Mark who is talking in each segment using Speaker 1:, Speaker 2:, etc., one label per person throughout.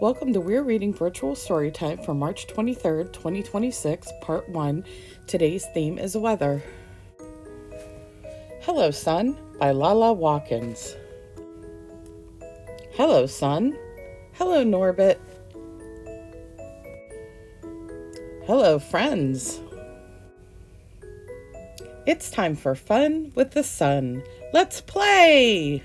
Speaker 1: Welcome to Weir Reading Virtual Storytime for March 23rd, 2026, Part 1. Today's theme is weather. Hello, Sun by Lala Watkins. Hello, Sun. Hello, Norbit. Hello, friends. It's time for fun with the sun. Let's play!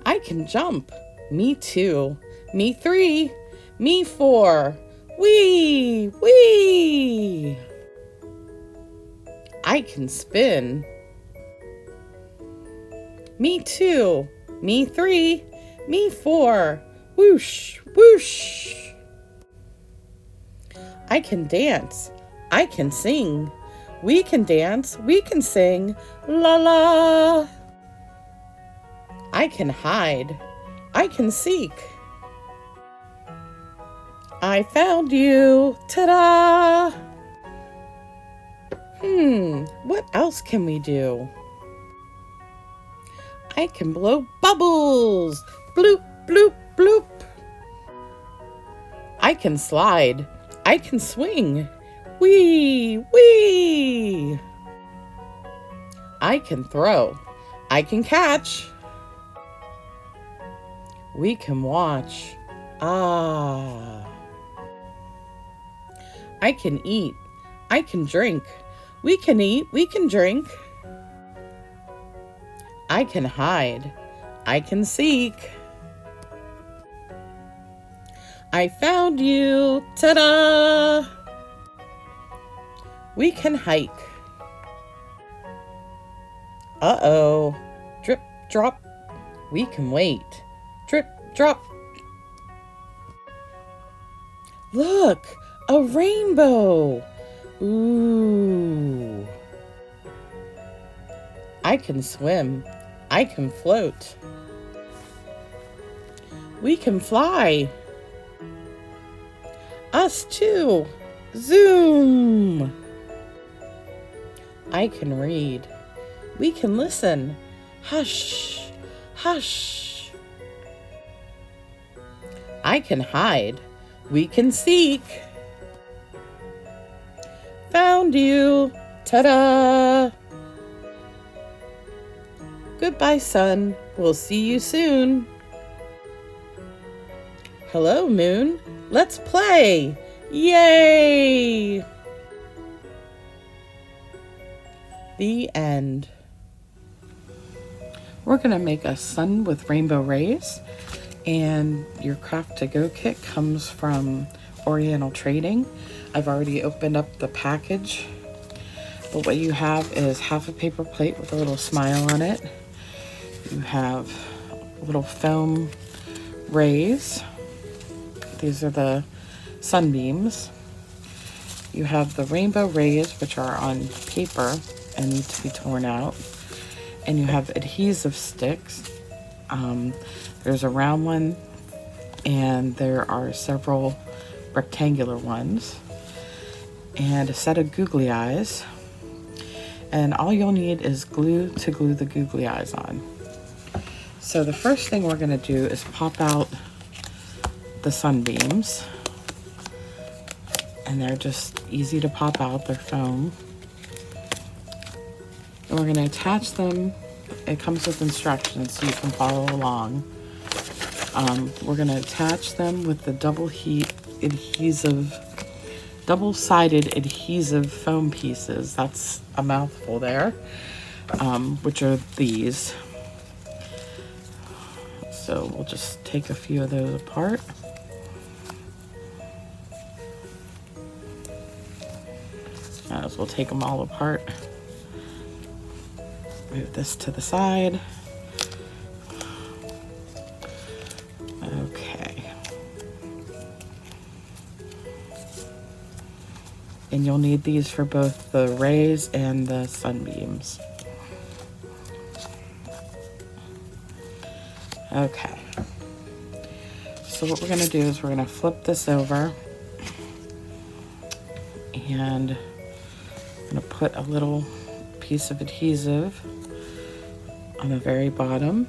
Speaker 1: I can jump. Me 2. Me 3. Me 4. Wee! Wee! I can spin. Me 2. Me 3. Me 4. Whoosh! Whoosh! I can dance. I can sing. We can dance. We can sing. La la! I can hide. I can seek. I found you. Ta-da! What else can we do? I can blow bubbles. Bloop, bloop, bloop. I can slide. I can swing. Wee, wee. I can throw. I can catch. We can watch. Ah. I can eat. I can drink. We can eat. We can drink. I can hide. I can seek. I found you. Ta-da! We can hike. Uh-oh. Drip, drop. We can wait. Drip, drop. Look, a rainbow. Ooh. I can swim. I can float. We can fly. Us too. Zoom. I can read. We can listen. Hush, hush. I can hide. We can seek. Found you. Ta-da! Goodbye, sun. We'll see you soon. Hello, moon. Let's play. Yay! The end. We're going to make a sun with rainbow rays. And your craft to go kit comes from Oriental Trading. I've already opened up the package. But what you have is half a paper plate with a little smile on it. You have little foam rays. These are the sunbeams. You have the rainbow rays, which are on paper and need to be torn out. And you have adhesive sticks. There's a round one, and there are several rectangular ones, and a set of googly eyes. And all you'll need is glue to glue the googly eyes on. So the first thing we're going to do is pop out the sunbeams. And they're just easy to pop out, they're foam. And we're going to attach them. It comes with instructions so you can follow along. We're going to attach them with the double-sided adhesive foam pieces. That's a mouthful there, which are these. So we'll just take a few of those apart. As we'll take them all apart. Move this to the side. Okay. And you'll need these for both the rays and the sunbeams. Okay. So what we're going to do is we're going to flip this over. And I'm going to put a little piece of adhesive on the very bottom.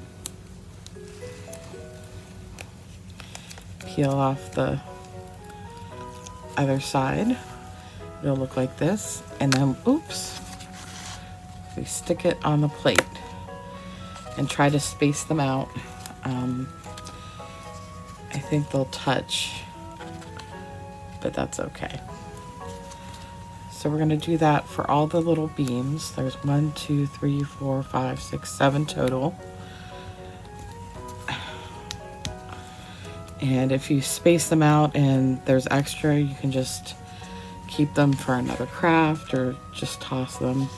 Speaker 1: peel off the other side. It'll look like this, and then, oops, we stick it on the plate and try to space them out. I think they'll touch, but that's okay. So we're gonna do that for all the little beams. There's 1, 2, 3, 4, 5, 6, 7 total. And if you space them out and there's extra, you can just keep them for another craft or just toss them.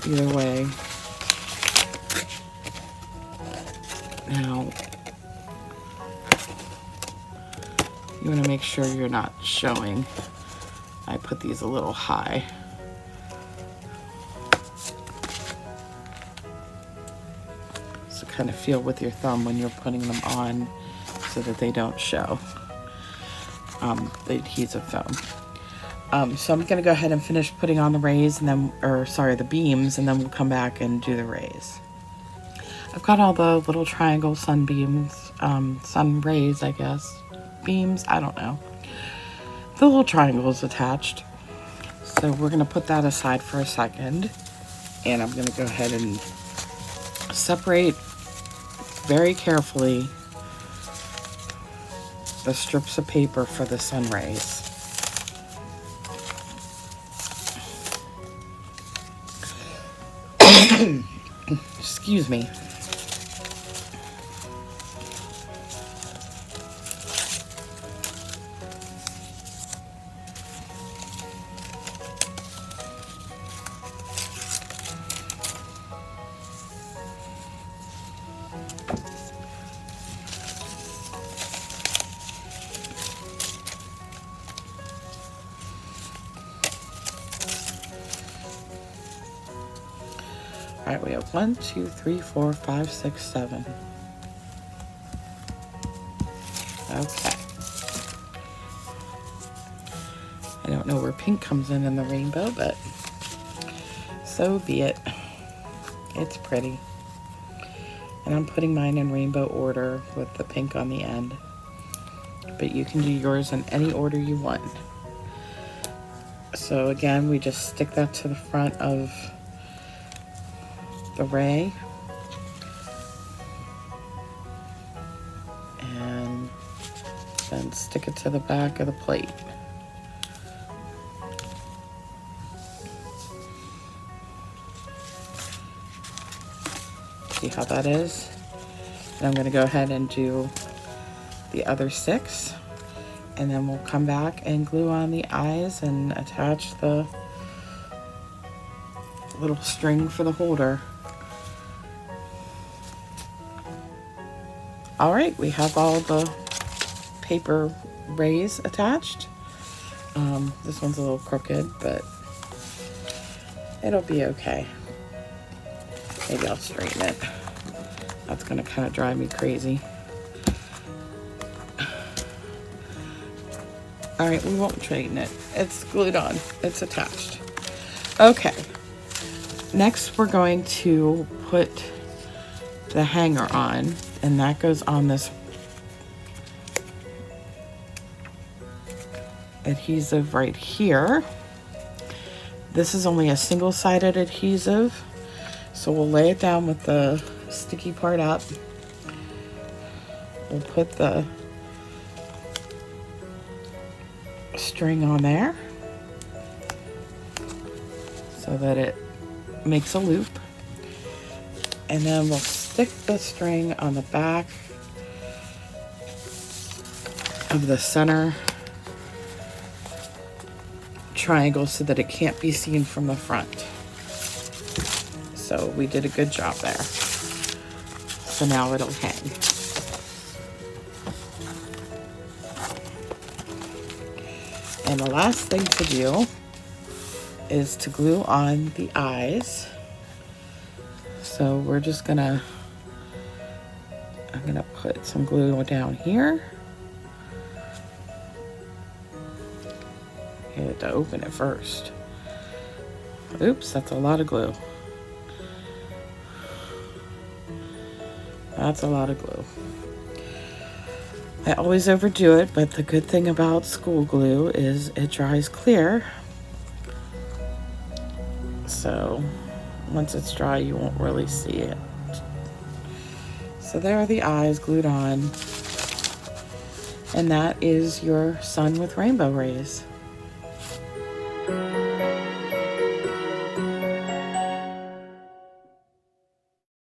Speaker 1: Either way. Now, you want to make sure you're not showing. I put these a little high. So kind of feel with your thumb when you're putting them on so that they don't show the adhesive foam. So I'm gonna go ahead and finish putting on the rays and then, or sorry, the beams, and then we'll come back and do the rays. I've got all the little triangle sunbeams, sun rays, I guess, beams, I don't know. The little triangles attached. So we're gonna put that aside for a second, and I'm gonna go ahead and separate very carefully the strips of paper for the sun rays. Excuse me. All right, we have 1, 2, 3, 4, 5, 6, 7. Okay. I don't know where pink comes in the rainbow, but so be it. It's pretty. And I'm putting mine in rainbow order with the pink on the end. But you can do yours in any order you want. So again, we just stick that to the front of the ray, and then stick it to the back of the plate. See how that is? And I'm going to go ahead and do the other 6, and then we'll come back and glue on the eyes and attach the little string for the holder. All right, we have all the paper rays attached. This one's a little crooked, but it'll be okay. Maybe I'll straighten it. That's gonna kind of drive me crazy. All right, we won't straighten it. It's glued on, it's attached. Okay, next we're going to put the hanger on, and that goes on this adhesive right here. This is only a single-sided adhesive, so we'll lay it down with the sticky part up. We'll put the string on there so that it makes a loop, and then we'll stick the string on the back of the center triangle so that it can't be seen from the front. So we did a good job there. So now it'll hang. And the last thing to do is to glue on the eyes. So we're just I'm gonna put some glue down here. You have to open it first. Oops, that's a lot of glue. That's a lot of glue. I always overdo it, but the good thing about school glue is it dries clear. So once it's dry, you won't really see it. So there are the eyes glued on. And that is your sun with rainbow rays.